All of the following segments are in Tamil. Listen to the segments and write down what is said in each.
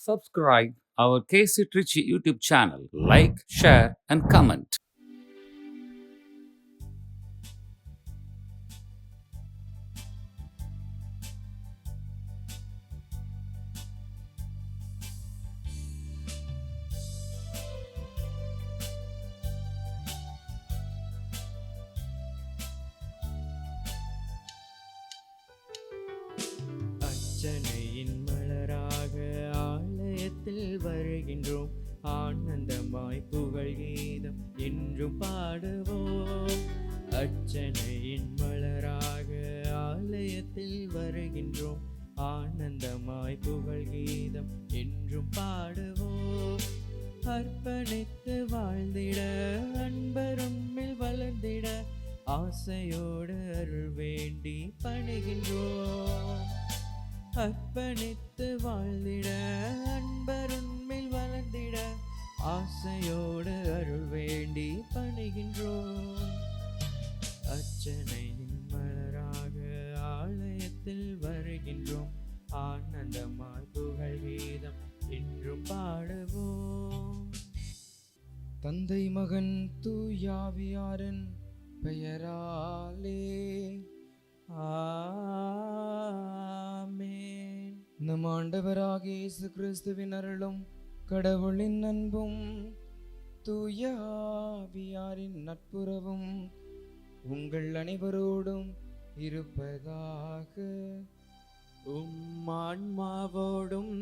subscribe our KC Trichy YouTube channel. Like, share, and comment. அர்ச்சனையின் மலராக ஆலயத்தில் வருகின்றோம், ஆனந்தமாய் புகழ் கீதம் என்றும் பாடுவோம். அர்ச்சனையின் மலராக ஆலயத்தில் வருகின்றோம், ஆனந்தமாய் புகழ் கீதம் என்றும் பாடுவோம். அர்ப்பணித்து வாழ்ந்திட, அன்பரும்மில் வளர்ந்திட, ஆசையோடு அருள் வேண்டி பணிகின்றோம். அர்ப்பணித்து வாழ்ந்திட, அன்பருண்மையில் வளர்ந்திட, ஆசையோடு அருள் வேண்டி பணிகின்றோம். அர்ச்சனையின் மலராக ஆலயத்தில் வருகின்றோம், ஆனந்தமாய் புகழ் கீதம் என்றும் பாடுவோம். தந்தை மகன் தூயாவியாரின் பெயராலே ஆமென். நம் ஆண்டவராகிய இயேசு கிறிஸ்துவின் அருளும் கடவுளின் அன்பும் தூயாவியாரின் நட்புறவும் உங்கள் அனைவரோடும் இருப்பதாக. உம் ஆன்மாவோடும்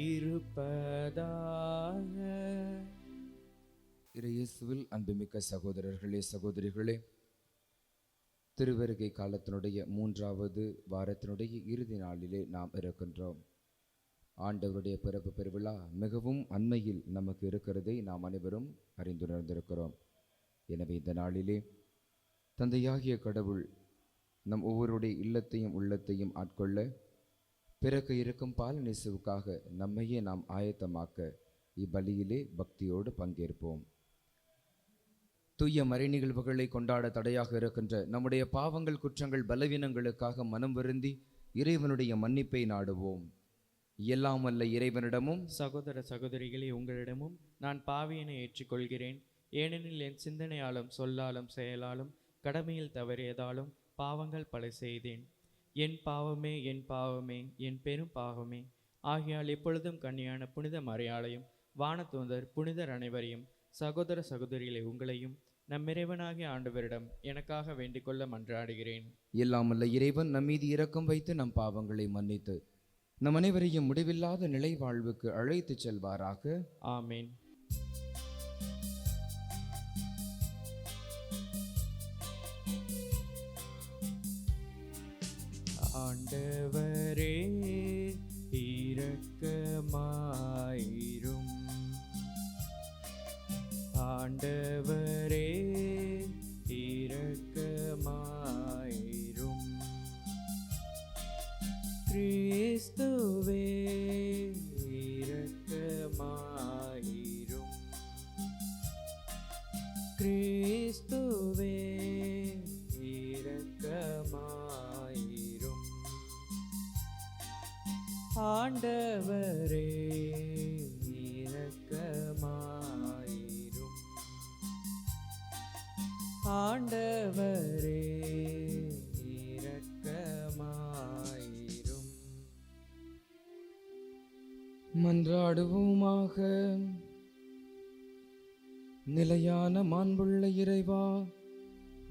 இருப்பதாக. இயேசுவில் அன்புமிக்க சகோதரர்களே, சகோதரிகளே, திருவருகை காலத்தினுடைய 3வது வாரத்தினுடைய இறுதி நாளிலே நாம் இருக்கின்றோம். ஆண்டவருடைய பிறப்பு பெருவிழா மிகவும் அண்மையில் நமக்கு இருக்கிறதை நாம் அனைவரும் அறிந்துணர்ந்திருக்கிறோம். எனவே இந்த நாளிலே தந்தையாகிய கடவுள் நம் ஒவ்வொருடைய இல்லத்தையும் உள்ளத்தையும் ஆட்கொள்ள பிறக்க இருக்கும் பாலநேசுவுக்காக நம்மையே நாம் ஆயத்தமாக்க இப்பலியிலே பக்தியோடு பங்கேற்போம். தூய மறை நிகழ்வுகளை கொண்டாட தடையாக இருக்கின்ற நம்முடைய பாவங்கள், குற்றங்கள், பலவீனங்களுக்காக மனம் வருந்தி இறைவனுடைய மன்னிப்பை நாடுவோம். எல்லாம் வல்ல இறைவனிடமும் சகோதர சகோதரிகளே, உங்களிடமும் நான் பாவியனை ஏற்றுக்கொள்கிறேன். ஏனெனில் என் சிந்தனையாலும் சொல்லாலும் செயலாலும் கடமையில் தவறியதாலும் பாவங்கள் பல செய்தேன். என் பாவமே, என் பாவமே, என் பெரும் பாவமே. ஆகையால் எப்பொழுதும் கன்னியான புனித மரியாளையும் வானதூதர் புனிதர் அனைவரையும் சகோதர சகோதரிகளை உங்களையும் நம் இறைவனாகிய ஆண்டவரிடம் எனக்காக வேண்டிக்கொள்ள மன்றாடுகிறேன். எல்லாமல்ல இறைவன் நம் மீது இரக்கம் வைத்து நம் பாவங்களை மன்னித்து நம் அனைவரையும் முடிவில்லாத நிலை வாழ்வுக்கு அழைத்து செல்வாராக. ஆமேன். ஆண்டவரே இரக்கமாயிரும். ஆண்டவரே இரக்கமாயிரும். கிறிஸ்துவே இரக்கமாயிரும். கிறிஸ்துவே இரக்கமாயிரும். ஆண்டவரே இரக்கமாயிரும். ஆண்டவரே இரக்கமாயிரும். மன்றாடுவோமாக. நிலையான மாண்புள்ள இறைவா,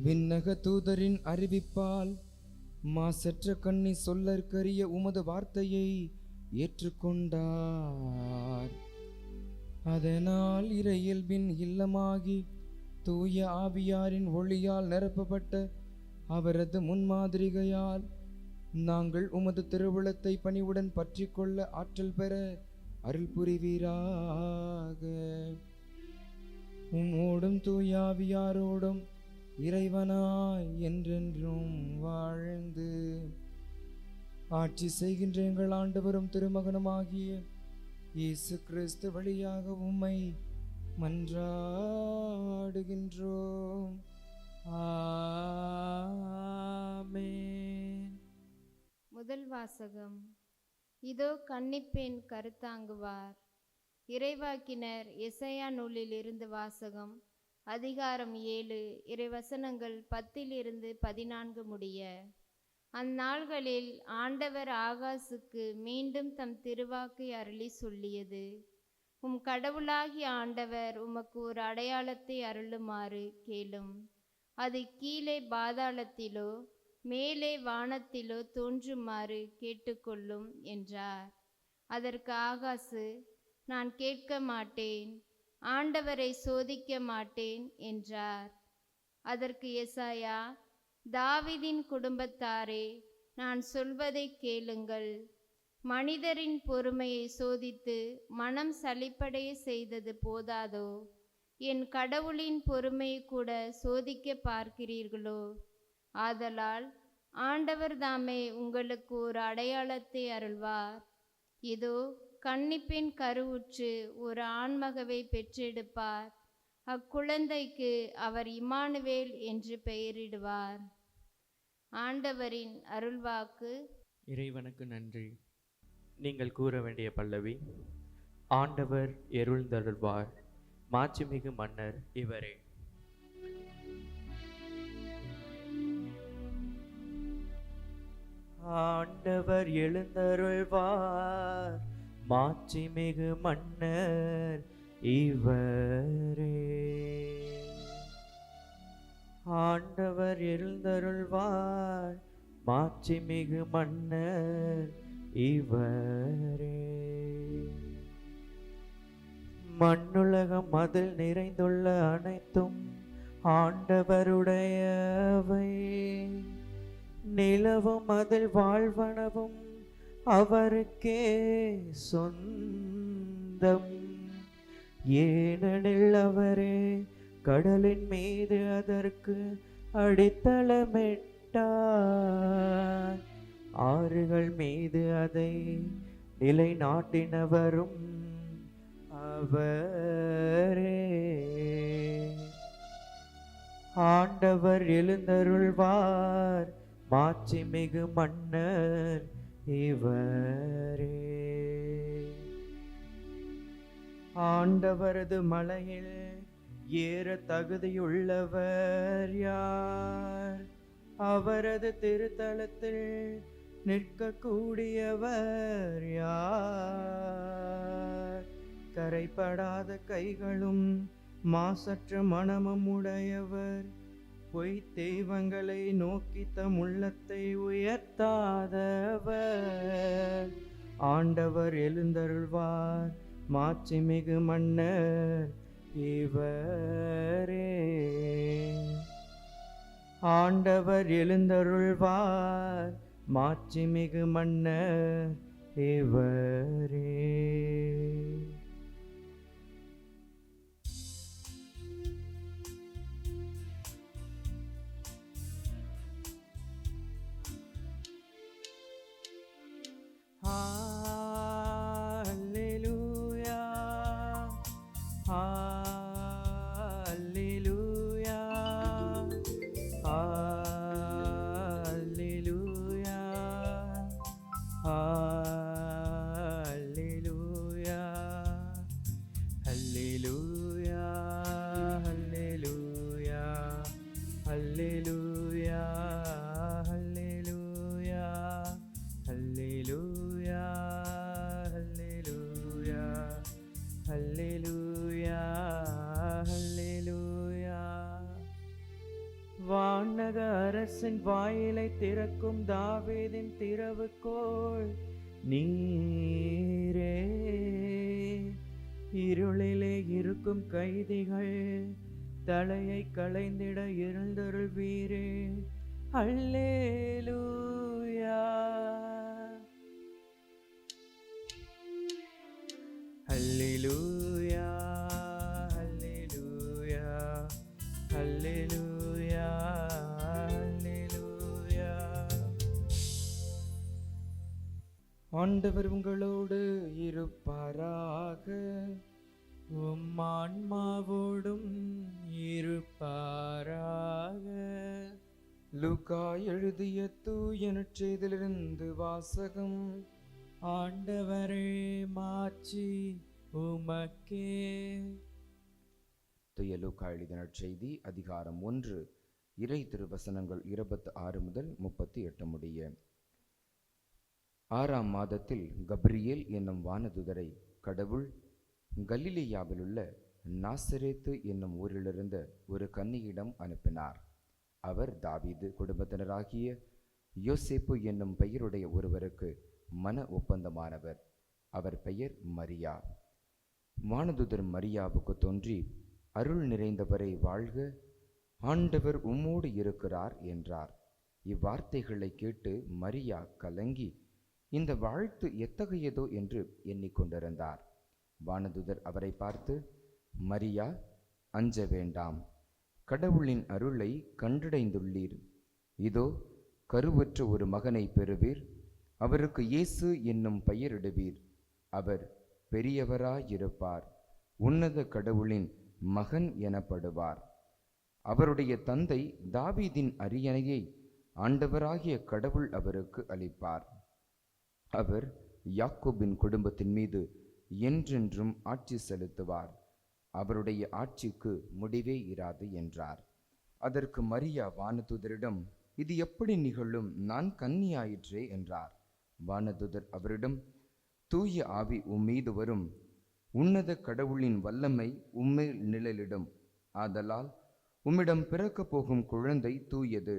விண்ணக தூதரின் அறிவிப்பால் மாசற்ற கண்ணி சொல்லற்கரிய உமது வார்த்தையை ஏற்றுக்கொண்டார். அதனால் இறையியல்பின் இல்லமாகி தூய ஆவியாரின் ஒளியால் நிரப்பப்பட்ட அவரது முன்மாதிரிகையால் நாங்கள் உமது திருவுளத்தை பணிவுடன் பற்றி கொள்ள ஆற்றல் பெற அருள் புரிவீராக. உம்மோடும் தூயாவியாரோடும் இறைவனாய் என்றென்றும் வாழ்ந்து ஆட்சி செய்கின்ற எங்கள் ஆண்டவரும் திருமகனுமாகிய இயேசு கிறிஸ்து வழியாக உம்மை மன்றாடுகின்றோம். ஆமென். முதல் வாசகம். இதோ கன்னிப்பெண் கருத்தாங்குவார். இறைவாக்கினர் எசையா நூலில் இருந்து வாசகம். அதிகாரம் 7, இறைவசனங்கள் 10-14 முடிய. அந்நாள்களில் ஆண்டவர் ஆகாசுக்கு மீண்டும் தம் திருவாக்கை அருளி சொல்லியது: உம் கடவுளாகிய ஆண்டவர் உமக்கு ஒரு அடையாளத்தை அருளுமாறு கேளும். அது கீழே பாதாளத்திலோ மேலே வானத்திலோ தோன்றுமாறு கேட்டுக்கொள்ளும் என்றார். அதற்கு ஆகாசு, நான் கேட்க மாட்டேன், ஆண்டவரை சோதிக்க மாட்டேன் என்றார். அதற்கு எசாயா, தாவீதின் குடும்பத்தாரே, நான் சொல்வதை கேளுங்கள். மனிதரின் பொறுமையை சோதித்து மனம் சலிப்படைய செய்தது போதாதோ, என் கடவுளின் பொறுமையை கூட சோதிக்க பார்க்கிறீர்களோ? ஆதலால் ஆண்டவர் தாமே உங்களுக்கு ஒரு அடையாளத்தை அருள்வார். இதோ கன்னிப்பெண் கருவுற்று ஒரு ஆண்மகவை பெற்றெடுப்பார். அக்குழந்தைக்கு அவர் இம்மானுவேல் என்று பெயரிடுவார். ஆண்டவரின் அருள்வாக்கு. இறைவனுக்கு நன்றி. நீங்கள் கூற வேண்டிய பல்லவி: ஆண்டவர் எழுந்தருள்வார், மாட்சிமிகு மன்னர் இவரே. ஆண்டவர் எழுந்தருள்வார், மாட்சிமிகு மன்னர் இவரே. ஆண்டவர் எழுந்தருள்வார், மாட்சிமிகு மன்னர் இவரே. மண்ணுலகம் அதில் நிறைந்துள்ள அனைத்தும் ஆண்டவருடையவை. நிலவும் அதில் வாழ்வனவும் அவருக்கே சொந்தம். ஏனெனில் அவரே கடலின் மீது அதற்கு அடித்தளமிட்டார். ஆறுகள் மீது அதை நிலைநாட்டினவரும் அவரே. ஆண்டவர் எழுந்தருள்வார், மாட்சிமிகு மன்னர் இவரே. ஆண்டவரது மலையில் ஏற தகுதியுள்ளவர் யார்? அவரது திருத்தலத்தில் நிற்கக்கூடியவர் யார்? கரைப்படாத கைகளும் மாசற்ற மனமும் உடையவர், பொய் தெய்வங்களை நோக்கி தம் உள்ளத்தை உயர்த்தாதவர். ஆண்டவர் எழுந்தருள்வார், மாட்சிமிகு மன்னர் இவரே. ஆண்டவர் எழுந்தருள்வார், மாட்சிமிகு மன்னர் இவரே. வானக அரசின் வாயிலை திறக்கும் தாவீதின் திறவுகோல் நீரே. இருளிலே இருக்கும் கைதிகள் தலையை களைந்திட எழுந்தருள்வீரே. அல்லேலூயா, அல்லேலூயா, அல்லேலூயா, அல்லேலூயா, அல்லேலூயா. ஆண்டவர் உங்களோடு இருப்பாராக, உம் ஆன்மாவோடும் இருப்பாராக. லூக்கா எழுதிய தூய நற்செய்தியிலிருந்து வாசகம். ஆண்டவரே மாட்சி உமக்கே. துய லூக்கா எழுதின நற்செய்தி அதிகாரம் 1 இறை திருவசனங்கள் 26 முதல் 38 முடிய. 6ஆம் மாதத்தில் கப்ரியேல் என்னும் வானதுதரை கடவுள் கலிலேயாவிலுள்ள நாசரேத்து என்னும் ஊரிலிருந்த ஒரு கன்னியிடம் அனுப்பினார். அவர் தாவீது குடும்பத்தினராகிய யோசேப்பு என்னும் பெயருடைய ஒருவருக்கு மன ஒப்பந்தமானவர். அவர் பெயர் மரியா. வானதுதர் மரியாவுக்கு தோன்றி, அருள் நிறைந்தவரை வாழ்க, ஆண்டவர் உம்மோடு இருக்கிறார் என்றார். இவ்வார்த்தைகளை கேட்டு மரியா கலங்கி இந்த வாழ்த்து எத்தகையதோ என்று எண்ணிக்கொண்டிருந்தார். வானதுதர் அவரை பார்த்து, மரியா, அஞ்ச வேண்டாம், கடவுளின் அருளை கண்டடைந்துள்ளீர். இதோ கருவுற்ற ஒரு மகனை பெறுவீர், அவருக்கு இயேசு என்னும் பெயரிடுவீர். அவர் பெரியவராயிருப்பார், உன்னத கடவுளின் மகன் எனப்படுவார். அவருடைய தந்தை தாவீதின் அரியணையை ஆண்டவராகிய கடவுள் அவருக்கு அளிப்பார். அவர் யாக்கோபின் குடும்பத்தின் மீது என்றென்றும் ஆட்சி செலுத்துவார். அவருடைய ஆட்சிக்கு முடிவே இராது என்றார். அதற்கு மரியா வானதுதரிடம், இது எப்படி நிகழும்? நான் கன்னியாயிற்றே என்றார். வானதுதர் அவரிடம், தூய ஆவி உம்மீது வரும், உன்னத கடவுளின் வல்லமை உம்மேல் நிழலிடும். ஆதலால் உம்மிடம் பிறக்கப் போகும் குழந்தை தூயது.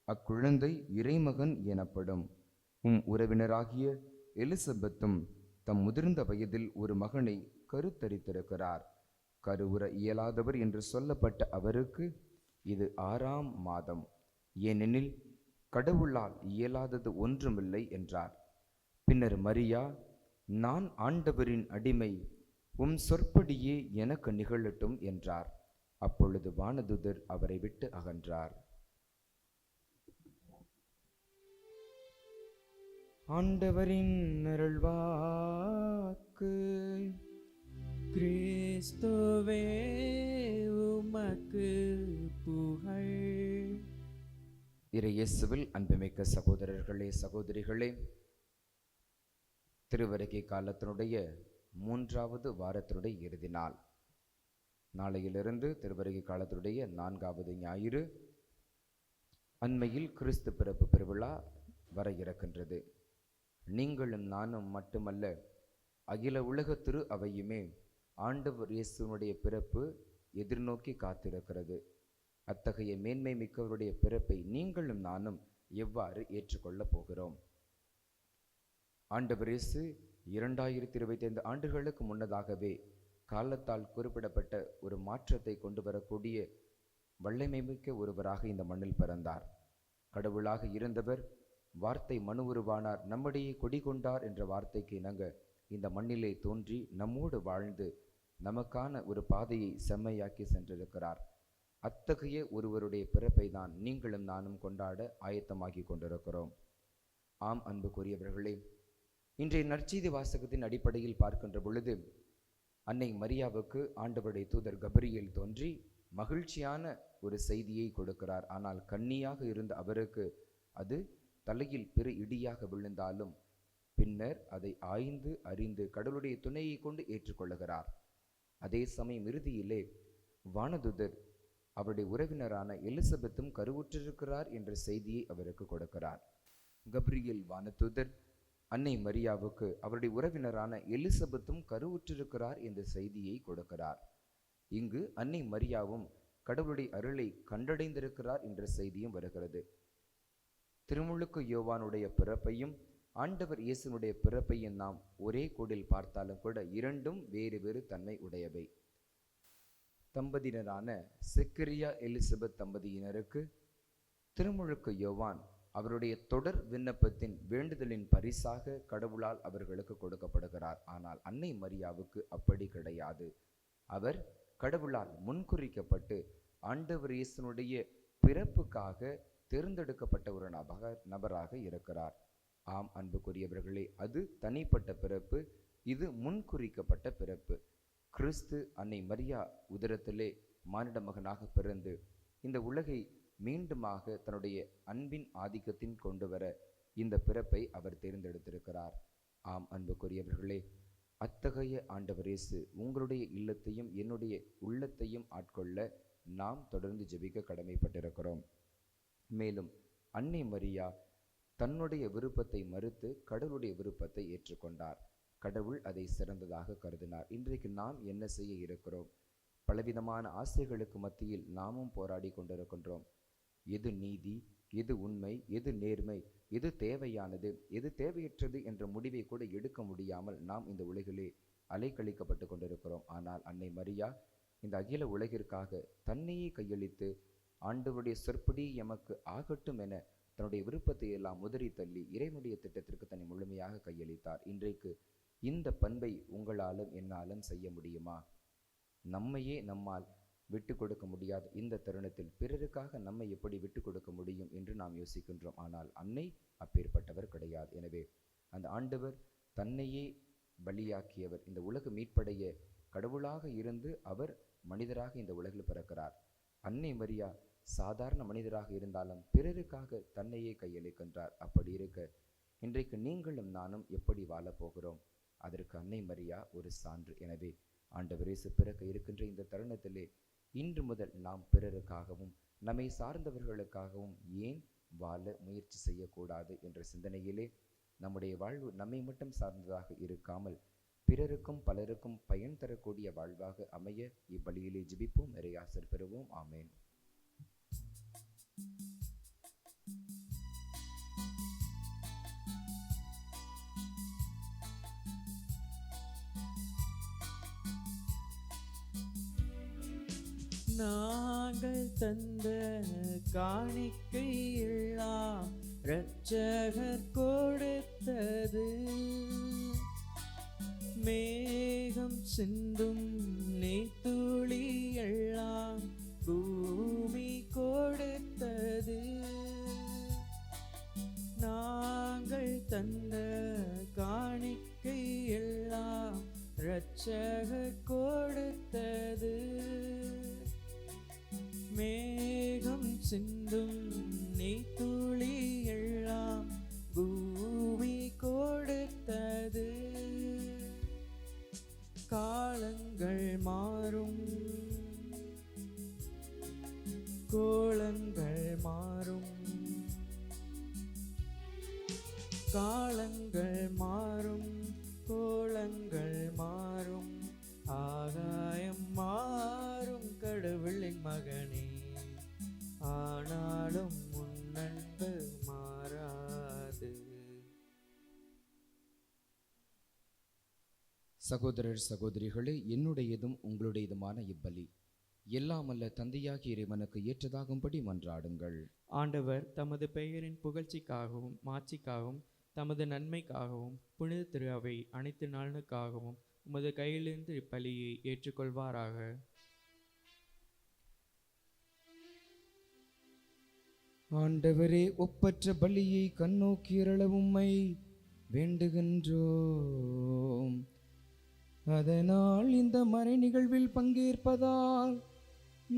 அக்குழந்தை இறைமகன் எனப்படும். உம் உறவினராகிய எலிசபெத்தும் தம் முதிர்ந்த வயதில் ஒரு மகனை கருத்தரித்திருக்கிறார். கருவுற இயலாதவர் என்று சொல்லப்பட்ட அவருக்கு இது 6ஆம் மாதம், ஏனெனில் கடவுளால் இயலாதது ஒன்றுமில்லை என்றார். பின்னர் மரியா, நான் ஆண்டவரின் அடிமை, உம் சொற்படியே எனக்கு நிகழட்டும் என்றார். அப்பொழுது வானதுதர் அவரை விட்டு அகன்றார். ஆண்டவரின் அருள்வாக்கு. கிறிஸ்துவே உமக்கு புகழ். இறை இயேசுவில் அன்புமிக்க சகோதரர்களே, சகோதரிகளே, திருவருகை காலத்தினுடைய 3வது வாரத்தினுடைய இறுதி நாள். நாளையிலிருந்து திருவருகை காலத்தினுடைய 4வது ஞாயிறு. அண்மையில் கிறிஸ்து பிறப்பு பெருவிழா வர இருக்கின்றது. நீங்களும் நானும் மட்டுமல்ல, அகில உலக திரு அவையுமே ஆண்டவர் இயேசுனுடைய பிறப்பு எதிர்நோக்கி காத்திருக்கிறது. அத்தகைய மேன்மை மிக்கவருடைய பிறப்பை நீங்களும் நானும் எவ்வாறு ஏற்றுக்கொள்ளப் போகிறோம்? ஆண்டவர் இயேசு 2025 ஆண்டுகளுக்கு முன்னதாகவே காலத்தால் குறிப்பிடப்பட்ட ஒரு மாற்றத்தை கொண்டு வரக்கூடிய வல்லமை மிக்க ஒருவராக இந்த மண்ணில் பிறந்தார். கடவுளாக இருந்தவர் வார்த்தை மனு உருவானார், நம்முடைய குடிகொண்டார் என்ற வார்த்தைக்கு இணங்க இந்த மண்ணிலே தோன்றி நம்மோடு வாழ்ந்து நமக்கான ஒரு பாதையை செம்மையாக்கி சென்றிருக்கிறார். அத்தகைய ஒருவருடைய பிறப்பை தான் நீங்களும் நானும் கொண்டாட ஆயத்தமாகி கொண்டிருக்கிறோம். ஆம் அன்புக்குரியவர்களே, இன்றைய நற்செய்தி வாசகத்தின் அடிப்படையில் பார்க்கின்ற பொழுது அன்னை மரியாவுக்கு ஆண்டவருடைய தூதர் கப்ரியேல் தோன்றி மகிழ்ச்சியான ஒரு செய்தியை கொடுக்கிறார். ஆனால் கன்னியாக இருந்த அவருக்கு அது தலையில் பெரு இடியாக விழுந்தாலும் பின்னர் அதை ஆய்ந்து அறிந்து கடவுளுடைய துணையை கொண்டு ஏற்றுக்கொள்ளுகிறார். அதே சமயம் இறுதியிலே வானதுதர் அவருடைய உறவினரான எலிசபெத்தும் கருவுற்றிருக்கிறார் என்ற செய்தியை அவருக்கு கொடுக்கிறார். கப்ரியேல் வானதுதர் அன்னை மரியாவுக்கு அவருடைய உறவினரான எலிசபெத்தும் கருவுற்றிருக்கிறார் என்ற செய்தியை கொடுக்கிறார். இங்கு அன்னை மரியாவும் கடவுளுடைய அருளை கண்டடைந்திருக்கிறார் என்ற செய்தியும் வருகிறது. திருமுழுக்கு யோவானுடைய பிறப்பையும் ஆண்டவர் இயேசுனுடைய பிறப்பையும் நாம் ஒரே கோடில் பார்த்தாலும் கூட இரண்டும் வேறு வேறு தன்மை உடையவை. தம்பதியினரான செக்கரியா எலிசபெத் தம்பதியினருக்கு திருமுழுக்கு யோவான் அவருடைய தொடர் விண்ணப்பத்தின் வேண்டுதலின் பரிசாக கடவுளால் அவர்களுக்கு கொடுக்கப்படுகிறார். ஆனால் அன்னை மரியாவுக்கு அப்படி கிடையாது. அவர் கடவுளால் முன்குறிக்கப்பட்டு ஆண்டவர் இயேசுனுடைய பிறப்புக்காக தேர்ந்தெடுக்கப்பட்ட ஒரு நபராக இருக்கிறார். ஆம் அன்புக்குரியவர்களே, அது தனிப்பட்ட பிறப்பு, இது முன்குறிக்கப்பட்ட பிறப்பு. கிறிஸ்து அன்னை மரியா உதரத்திலே மானிட மகனாக பிறந்து இந்த உலகை மீண்டுமாக தன்னுடைய அன்பின் ஆதிக்கத்தின் கொண்டு வர இந்த பிறப்பை அவர் தேர்ந்தெடுத்திருக்கிறார். ஆம் அன்புக்குரியவர்களே, அத்தகைய ஆண்டவர் இயேசு உங்களுடைய இல்லத்தையும் என்னுடைய உள்ளத்தையும் ஆட்கொள்ள நாம் தொடர்ந்து ஜெபிக்க கடமைப்பட்டிருக்கிறோம். மேலும் அன்னை மரியா தன்னுடைய விருப்பத்தை மறுத்து கடவுளுடைய விருப்பத்தை ஏற்றுக்கொண்டார். கடவுள் அதை சிறந்ததாக கருதினார். இன்றைக்கு நாம் என்ன செய்ய இருக்கிறோம்? பலவிதமான ஆசைகளுக்கு மத்தியில் நாமும் போராடி கொண்டிருக்கின்றோம். எது நீதி, எது உண்மை, எது நேர்மை, எது தேவையானது, எது தேவையற்றது என்ற முடிவை கூட எடுக்க முடியாமல் நாம் இந்த உலகிலே அலைக்கழிக்கப்பட்டு கொண்டிருக்கிறோம். ஆனால் அன்னை மரியா இந்த அகில உலகிற்காக தன்னையே கையளித்து ஆண்டவருடைய சொற்படி எமக்கு ஆகட்டும் என தன்னுடைய விருப்பத்தை எல்லாம் உதறி தள்ளி இறைவனுடைய திட்டத்திற்கு தன்னை முழுமையாக கையளித்தார். இன்றைக்கு இந்த பண்பை உங்களாலும் என்னாலும் செய்ய முடியுமா? நம்மையே நம்மால் விட்டு கொடுக்க முடியாத இந்த தருணத்தில் பிறருக்காக நம்மை எப்படி விட்டு கொடுக்க முடியும் என்று நாம் யோசிக்கின்றோம். ஆனால் அன்னை அப்பேற்பட்டவர் கிடையாது. எனவே அந்த ஆண்டவர் தன்னையே பலியாக்கியவர். இந்த உலக மீட்படைய கடவுளாக இருந்து அவர் மனிதராக இந்த உலகில் பிறக்கிறார். அன்னை மரியா சாதாரண மனிதராக இருந்தாலும் பிறருக்காக தன்னையே கையளிக்கின்றார். அப்படி இருக்க இன்றைக்கு நீங்களும் நானும் எப்படி வாழப்போகிறோம்? அதற்கு அன்னை மரியா ஒரு சான்று. எனவே ஆண்டவர் இயேசு பிறக்க இருக்கின்ற இந்த தருணத்திலே இன்று முதல் நாம் பிறருக்காகவும் நம்மை சார்ந்தவர்களுக்காகவும் ஏன் வாழ முயற்சி செய்யக்கூடாது என்ற சிந்தனையிலே நம்முடைய வாழ்வு நம்மை மட்டும் சார்ந்ததாக இருக்காமல் பிறருக்கும் பலருக்கும் பயன் தரக்கூடிய வாழ்வாக அமைய இப்பலியிலே ஜெபிப்போம். இறையாசர் பெறுவோம். ஆமேன். நாங்கள் தந்த காணிக்கை எல்லாம் இரட்சகர் கொடுத்தது. மேகம் சிந்தும் நீத்துளி எல்லாம் பூமி கொடுத்தது. நாங்கள் தந்த காணிக்கை எல்லாம் இரட்சகர் கொடுத்தது. மேகம் சிந்தும் நீத்துளி எல்லாம் பூமி கொடுத்தது. காலங்கள் மாறும், கோலங்கள் மாறும். காலங்கள் மாறும், கோலங்கள் மாறும். ஆகாயம் மாறும் கடவுளின் மகனே, ஆனாலும் முன்னன்பு மாறாது. சகோதரர் சகோதரிகளே, என்னுடையதும் உங்களுடையதுமான இப்பலி எல்லாம் அல்ல தந்தையாகிய இறைவனுக்கு ஏற்றதாகும்படி மன்றாடுங்கள். ஆண்டவர் தமது பெயரின் புகழ்ச்சிக்காகவும் மாட்சிக்காகவும் தமது நன்மைக்காகவும் புனித திரு அவை அனைத்து நலனுக்காகவும் உமது கையிலிருந்து இப்பலியை ஏற்றுக்கொள்வாராக. ஆண்டவரே, ஒப்பற்ற பலியை கண்ணோக்கியரளவு உம்மை வேண்டுகின்றோம். அதனால் இந்த மறை நிகழ்வில் பங்கேற்பதால்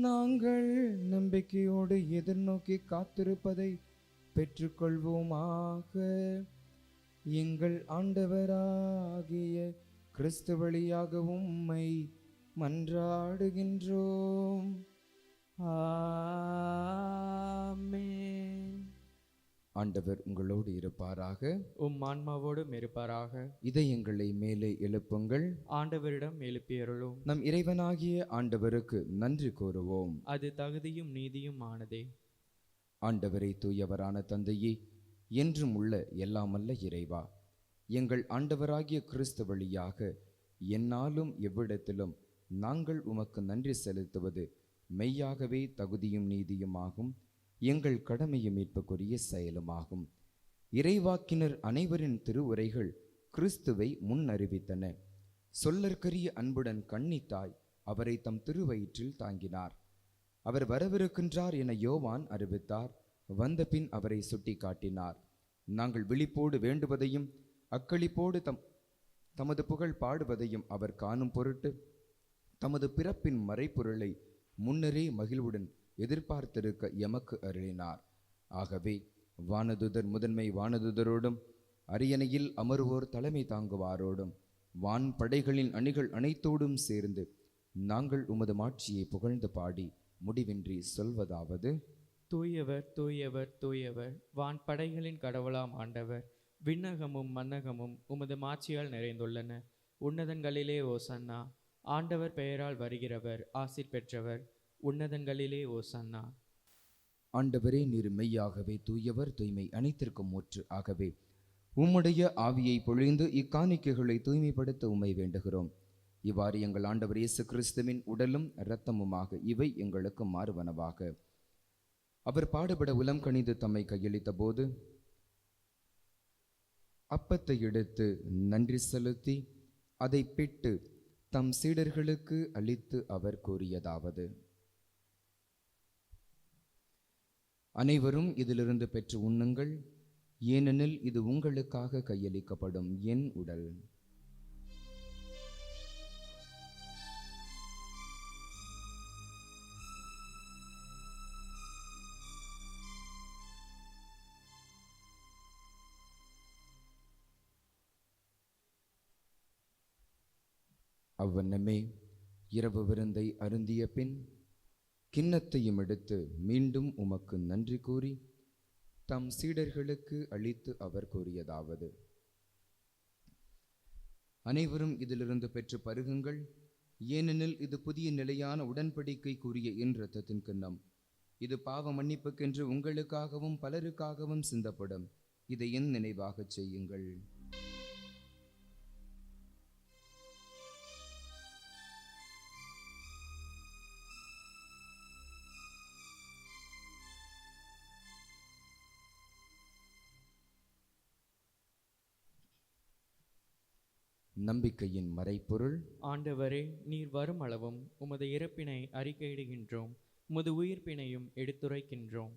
நாங்கள் நம்பிக்கையோடு எதிர்நோக்கி காத்திருப்பதை பெற்றுக்கொள்வோமாக. எங்கள் ஆண்டவராகிய கிறிஸ்து வழியாக உம்மை மன்றாடுகின்றோம். ஆமென். ஆண்டவர் உங்களோடு இருப்பாராக. உம் ஆன்மாவோடும் இருப்பாராக. இதயங்களை மேலே எழுப்புங்கள். ஆண்டவரிடம் எழுப்பியருளும். நம் இறைவனாகிய ஆண்டவருக்கு நன்றி கூறுவோம். அது தகுதியும் நீதியும் ஆனதே. ஆண்டவரை தூயவரான தந்தையே, என்றும் உள்ள எல்லாமல்ல இறைவா, எங்கள் ஆண்டவராகிய கிறிஸ்து வழியாக எந்நாளும் எவ்விடத்திலும் நாங்கள் உமக்கு நன்றி செலுத்துவது மெய்யாகவே தகுதியும் நீதியுமாகும், எங்கள் கடமையும் மீட்புக்குரிய செயலுமாகும். இறைவாக்கினர் அனைவரின் திருவுரைகள் கிறிஸ்துவை முன் அறிவித்தன. சொல்லற்கரிய அன்புடன் கன்னித்தாய் அவரை தம் திருவயிற்றில் தாங்கினார். அவர் வரவிருக்கின்றார் என யோவான் அறிவித்தார். வந்த பின் அவரை சுட்டி காட்டினார். நாங்கள் விழிப்போடு வேண்டுவதையும் அக்களிப்போடு தமது புகழ் பாடுவதையும் அவர் காணும் பொருட்டு தமது பிறப்பின் மறைப்பொருளை முன்னரே மகிழ்வுடன் எதிர்பார்த்திருக்க எமக்கு அருளினார். ஆகவே வானதுதர் முதன்மை வானதுதரோடும் அரியணையில் அமருவோர் தலைமை தாங்குவாரோடும் வான் படைகளின் அணிகள் அனைத்தோடும் சேர்ந்து நாங்கள் உமது மாட்சியை புகழ்ந்து பாடி முடிவின்றி சொல்வதாவது: தூயவர் தூயவர் தூயவர், வான் படைகளின் கடவுளாம் ஆண்டவர். விண்ணகமும் மன்னகமும் உமது மாட்சியால் நிறைந்துள்ளன. உன்னதங்களிலே ஓசன்னா. ஆண்டவர் பெயரால் வருகிறவர் ஆசீர் பெற்றவர். உன்னதங்களிலே ஓசன்னா. ஆண்டவரே, நீர் மெய்யாகவே தூயவர், தூய்மை அனைத்திற்கும் ஊற்று. ஆகவே உம்முடைய ஆவியை பொழிந்து இக்காணிக்கைகளை தூய்மைப்படுத்த உம்மை வேண்டுகிறோம். இவ்வாறு எங்கள் ஆண்டவர் இயேசு கிறிஸ்துவின் உடலும் இரத்தமுமாக இவை எங்களுக்கு மாறுவனவாக. அவர் பாடுபட உலம் கனிந்து தம்மை கையளித்த போது அப்பத்தை எடுத்து நன்றி செலுத்தி அதை பிட்டு தம் சீடர்களுக்கு அளித்து அவர் கூறியதாவது: அனைவரும் இதிலிருந்து பெற்று உண்ணுங்கள், ஏனெனில் இது உங்களுக்காக கையளிக்கப்படும் என் உடல். அவ்வண்ணமே இரவு விருந்தை அருந்திய பின் கிண்ணத்தையும் எடுத்து மீண்டும் உமக்கு நன்றி கூறி தம் சீடர்களுக்கு அளித்து அவர் கூறியதாவது: அனைவரும் இதிலிருந்து பெற்று பருகுங்கள், ஏனெனில் இது புதிய நிலையான உடன்படிக்கைக்குரிய என் இரத்தத்தின் கிண்ணம். இது பாவ மன்னிப்புக்கென்று உங்களுக்காகவும் பலருக்காகவும் சிந்தப்படும். இதை என் நினைவாகச் செய்யுங்கள். நம்பிக்கையின் மறைப்பொருள்: ஆண்டவரே, நீர் வரும் அளவும் உமது இறப்பினை அறிக்கையிடுகின்றோம், உமது உயிர்ப்பினையும் எடுத்துரைக்கின்றோம்.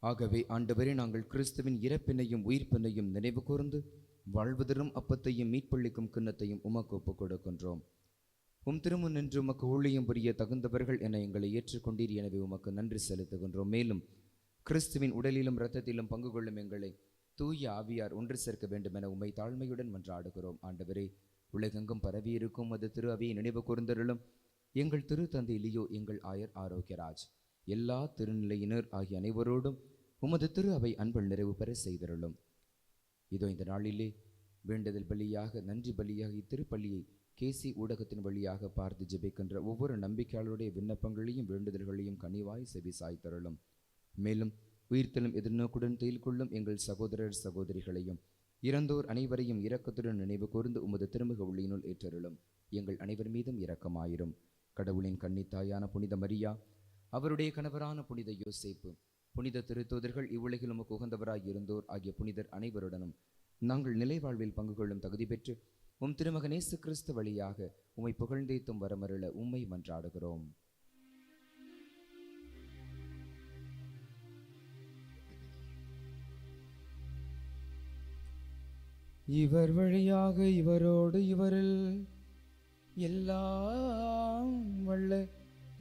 ஆகவே ஆண்டவரே, நாங்கள் கிறிஸ்துவின் இறப்பினையும் உயிர்ப்பினையும் நினைவு கூர்ந்து வாழ்வதரும் அப்பத்தையும் மீட்பளிக்கும் கிண்ணத்தையும் உமக்கு ஒப்புக் கொடுக்கின்றோம். உம் திருமுன் நின்று உமக்கு ஊழியம் புரிய தகுந்தவர்கள் என எங்களை ஏற்றுக்கொண்டீர். எனவே உமக்கு நன்றி செலுத்துகின்றோம். மேலும் கிறிஸ்துவின் உடலிலும் இரத்தத்திலும் பங்கு கொள்ளும் எங்களை தூய ஆவியார் ஒன்று சேர்க்க வேண்டும் என உம்மை தாழ்மையுடன் மன்றாடுகிறோம். ஆண்டவரே, உலகெங்கும் பரவியிருக்கும் அது திரு அவையை நினைவு கூர்ந்தருளும். எங்கள் திரு தந்தை லியோ, எங்கள் ஆயர் ஆரோக்கியராஜ், எல்லா திருநிலையினர் ஆகிய அனைவரோடும் உமது திரு அவை அன்பில் நிறைவு பெற செய்தருளும். இதோ இந்த நாளிலே வேண்டுதல் பலியாக, நன்றி பலியாக இத்திருப்பள்ளியை கேசி ஊடகத்தின் வழியாக பார்த்து ஜெபிக்கின்ற ஒவ்வொரு நம்பிக்கையாளருடைய விண்ணப்பங்களையும் வேண்டுதல்களையும் கனிவாய் செவி சாய்த்தருளும். மேலும் உயிர்த்தலும் எதிர்நோக்குடன் தேல் கொள்ளும் எங்கள் சகோதரர் சகோதரிகளையும் இறந்தோர் அனைவரையும் இரக்கத்துடன் நினைவு கூர்ந்து உமது திருமுக ஒளியினுள் ஏற்றருளும். எங்கள் அனைவர் மீதும் இரக்கமாயிரும். கடவுளின் கன்னித்தாயான புனித மரியா, அவருடைய கணவரான புனித யோசேப்பு, புனித திருத்தூதர்கள், இவ்வுலகில் உமக்கு உகந்தவராய் இருந்தோர் ஆகிய புனிதர் அனைவருடனும் நாங்கள் நிலை வாழ்வில் பங்கு கொள்ளும் தகுதி பெற்று உம் திருமகன் இயேசு கிறிஸ்து வழியாக உம்மை புகழ்ந்தேத்தும் வரமருள உம்மை மன்றாடுகிறோம். இவர் வழியாக இவரோடு இவரில் எல்லாம் வல்ல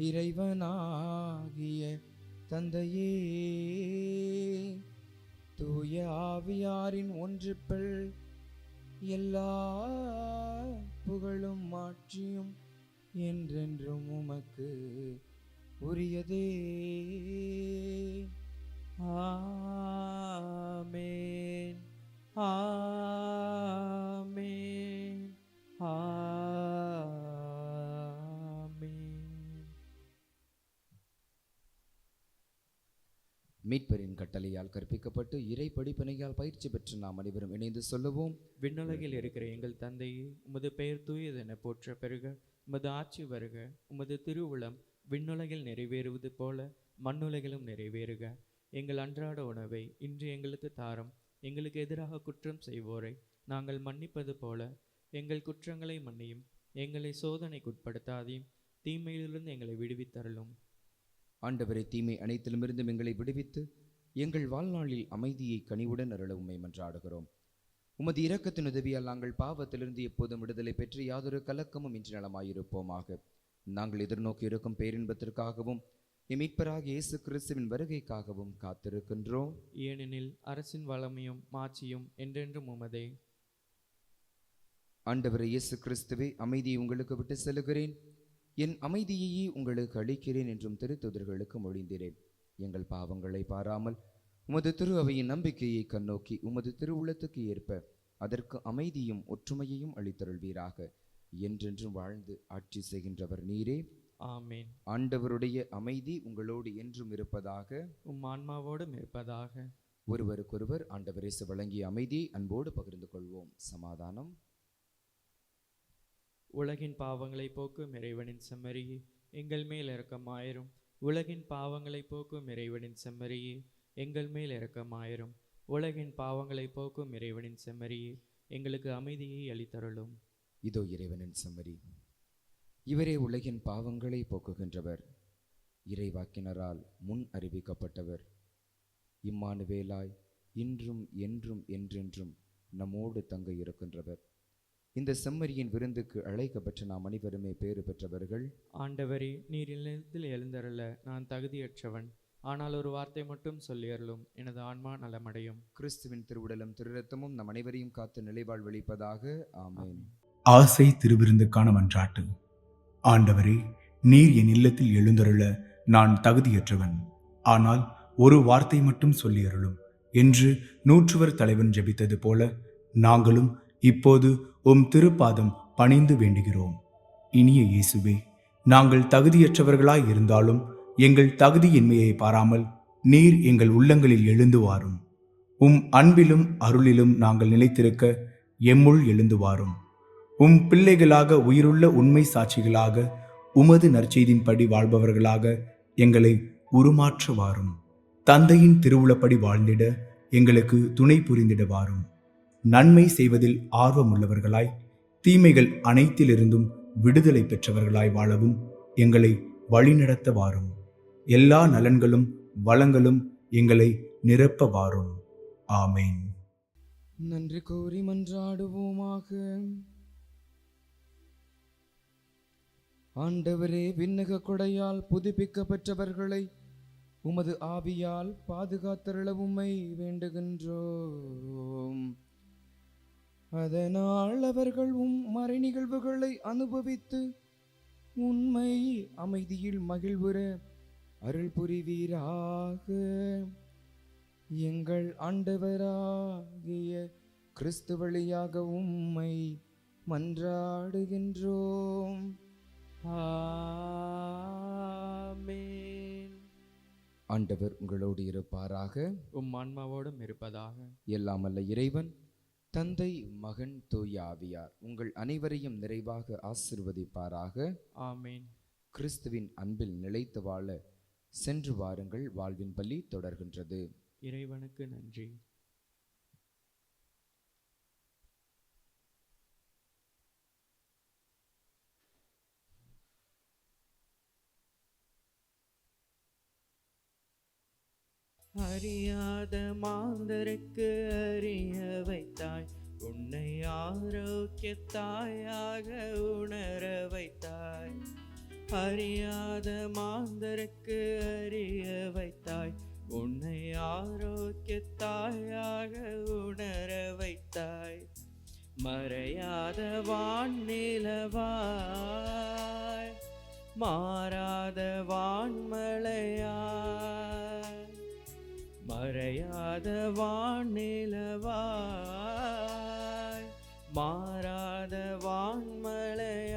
இறைவனாகிய தந்தையே, தூய ஆவியாரின் ஒன்றுப்பல் எல்லா புகழும் மாட்சியும் என்றென்றும் உமக்கு உரியதே. ஆமென், ஆமென், ஆமென். மீட்பரின் கட்டளையால் கற்பிக்கப்பட்டு இறை படிப்பினையால் பயிற்சி பெற்று நாம் அனைவரும் இணைந்து சொல்லுவோம்: விண்ணுலகில் இருக்கிற எங்கள் தந்தையே, உமது பெயர் தூயதென போற்ற பெருக, உமது ஆட்சி வருக, உமது திருவுளம் விண்ணுலகில் நிறைவேறுவது போல மண்ணுலகிலும் நிறைவேறுக. எங்கள் அன்றாட உணவை இன்று எங்களுக்கு தாரும். எங்களுக்கு எதிராக குற்றம் செய்வோரை நாங்கள் மன்னிப்பது போல எங்கள் குற்றங்களை மன்னியும். எங்களை சோதனைக்குட்படுத்தாதையும், தீமையிலிருந்து எங்களை விடுவித்தருளும். ஆண்டவரை, தீமை அனைத்திலுமிருந்தும் எங்களை விடுவித்து எங்கள் வாழ்நாளில் அமைதியை கனிவுடன் அருள உம்மை மன்றாடுகிறோம். உமது இரக்கத்தின் உதவியால் நாங்கள் பாவத்திலிருந்து எப்போதும் விடுதலை பெற்று யாதொரு கலக்கமும் இன்றி நலமாயிருப்போமாக. நாங்கள் எதிர்நோக்கி இருக்கும் பேரின்பத்திற்காகவும் மீட்பராகிய இயேசு கிறிஸ்துவின் வருகைக்காகவும் காத்திருக்கின்றோம். ஏனெனில் அரசின் வளமையும் மாட்சியும் என்றென்றும் உமதே. ஆண்டவரே இயேசு கிறிஸ்துவே, அமைதியை உங்களுக்கு விட்டு செல்கிறேன், என் அமைதியையே உங்களுக்கு அளிக்கிறேன் என்றும் திருத்தூதர்களுக்கு மொழிந்தீரேன். எங்கள் பாவங்களை பாராமல் உமது திரு அவையின் நம்பிக்கையை கண்ணோக்கி உமது திருவுள்ளத்துக்கு ஏற்ப அதற்கு அமைதியும் ஒற்றுமையையும் அளித்தருள்வீராக. என்றென்றும் வாழ்ந்து ஆட்சி செய்கின்றவர் நீரே. ஆமேன். ஆண்டவருடைய அமைதி உங்களோடு என்றும் இருப்பதாக, உம் ஆன்மாவோடும் இருப்பதாக. ஒருவருக்கொருவர் ஆண்டவர் இயேசு வழங்கிய அமைதியை அன்போடு பகிர்ந்து கொள்வோம். சமாதானம். உலகின் பாவங்களை போக்கும் இறைவனின் செம்மறியே, எங்கள் மேல் இரக்கமாயிரும். உலகின் பாவங்களை போக்கும் இறைவனின் செம்மறியே, எங்கள் மேல் இரக்கமாயிரும். உலகின் பாவங்களை போக்கும் இறைவனின் செம்மறியே, எங்களுக்கு அமைதியை அளித்தருளும். இதோ இறைவனின் செம்மறி, இவரே உலகின் பாவங்களை போக்குகின்றவர். இறைவாக்கினரால் முன் அறிவிக்கப்பட்டவர். இம்மானுவேலாய் இன்றும் என்றும் என்றென்றும் நம்மோடு தங்க இருக்கின்றவர். இந்த செம்மறியின் விருந்துக்கு அழைக்கப்பட்ட நாம் அனைவருமே பேறு பெற்றவர்கள். ஆண்டவரே, நீர் இல்லத்தில் எழுந்தருள நான் தகுதியற்றவன். ஆனால் ஒரு வார்த்தை மட்டும் சொல்லியருளும், எனது ஆன்மா நலமடையும். கிறிஸ்துவின் திருவுடலும் திருரத்தமும் நம் அனைவரையும் காத்து நிலைவாழ்வளிப்பதாக. ஆமென். ஆசை திருவிருந்துக்கான மன்றாட்டு. ஆண்டவரே, நீர் என் இல்லத்தில் எழுந்தருள நான் தகுதியற்றவன். ஆனால் ஒரு வார்த்தை மட்டும் சொல்லியருளும் என்று நூற்றுவர் தலைவன் ஜெபித்தது போல நாங்களும் இப்போது உம் திருப்பாதம் பணிந்து வேண்டுகிறோம். இனிய இயேசுவே, நாங்கள் தகுதியற்றவர்களாய் இருந்தாலும் எங்கள் தகுதியின்மையை பாராமல் நீர் எங்கள் உள்ளங்களில் எழுந்து வாரும். உம் அன்பிலும் அருளிலும் நாங்கள் நிலைத்திருக்க எம்முள் எழுந்து வாரும். உம் பிள்ளைகளாக உயிருள்ள உண்மை சாட்சிகளாக உமது நற்செய்தின்படி வாழ்பவர்களாக எங்களை உருமாற்ற வாரும். தந்தையின் திருவுளப்படி வாழ்ந்திட எங்களுக்கு துணை புரிந்திட வாரும். நன்மை செய்வதில் ஆர்வமுள்ளவர்களாய் தீமைகள் அனைத்திலிருந்தும் விடுதலை பெற்றவர்களாய் வாழவும் எங்களை வழிநடத்த வாரும். எல்லா நலன்களும் வளங்களும் எங்களை நிரப்ப வாரும். ஆமேன். நன்றி கூறி மன்றாடுவோமாக. ஆண்டவரே, விண்ணக கொடையால் புதுப்பிக்க பெற்றவர்களை உமது ஆவியால் பாதுகாத்தருள உம்மை வேண்டுகின்றோம். அதனால் அவர்கள் மறை நிகழ்வுகளை அனுபவித்து உண்மை அமைதியில் மகிழ்வுற அருள் புரிவீராக. எங்கள் ஆண்டவராகிய கிறிஸ்து வழியாக உம்மை மன்றாடுகின்றோம். ஆமென். ஆண்டவர் உங்களோடு இருப்பாராக. உம் ஆன்மாவோடும் இருப்பதாக. எல்லாம் அல்ல இறைவன் தந்தை, மகன், தூய ஆவியார் உங்கள் அனைவரையும் நிறைவாக ஆசீர்வதிப்பாராக. ஆமேன். கிறிஸ்துவின் அன்பில் நிலைத்து வாழ சென்று வாருங்கள். வாழ்வின் பள்ளி தொடர்கின்றது. இறைவனுக்கு நன்றி. அறியாத மாந்தருக்கு அறிய வைத்தாய், உன்னை ஆரோக்கியத்தாயாக உணர வைத்தாய். அறியாத மாந்தருக்கு அறிய வைத்தாய், உன்னை ஆரோக்கியத்தாயாக உணர வைத்தாய். மறையாத வான்நிலவாய், மாறாத வான்மழையாய், மறையாத வான்நிலவாய், மாறாத வான்மழையாய்.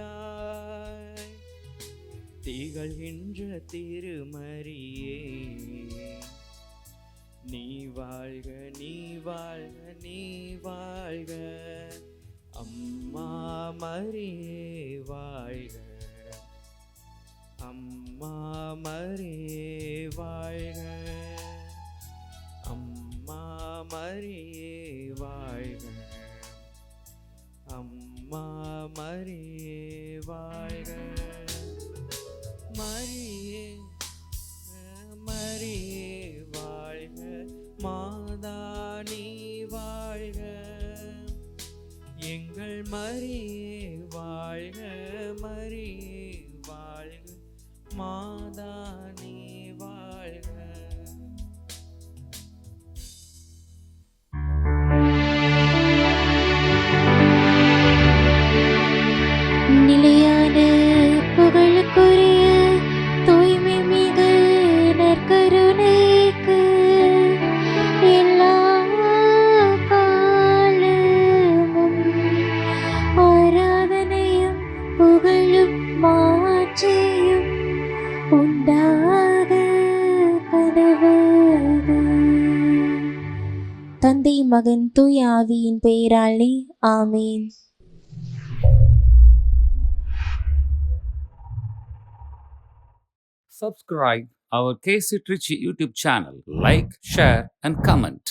திகழ்கின்ற திருமரியே, நீ வாழ்க, நீ வாழ்க, நீ வாழ்க. அம்மா மரியே வாழ்க, அம்மா மரியே வாழ்க, அம்மா மரியே வாழ்க, அம்மா மரியே வாழ்க. மரியே மரியே வாழ்க, மாதா நீ வாழ்க. எங்கள் மரியே வாழ்க, மரியே வாழ்க, மாதா நீ என்றும் மாற்றியும் உண்டாக கடவது. தந்தை மகன் தூய ஆவியின் பெயராலே ஆமேன். Subscribe our KC Trichy YouTube channel. Like, share, and comment.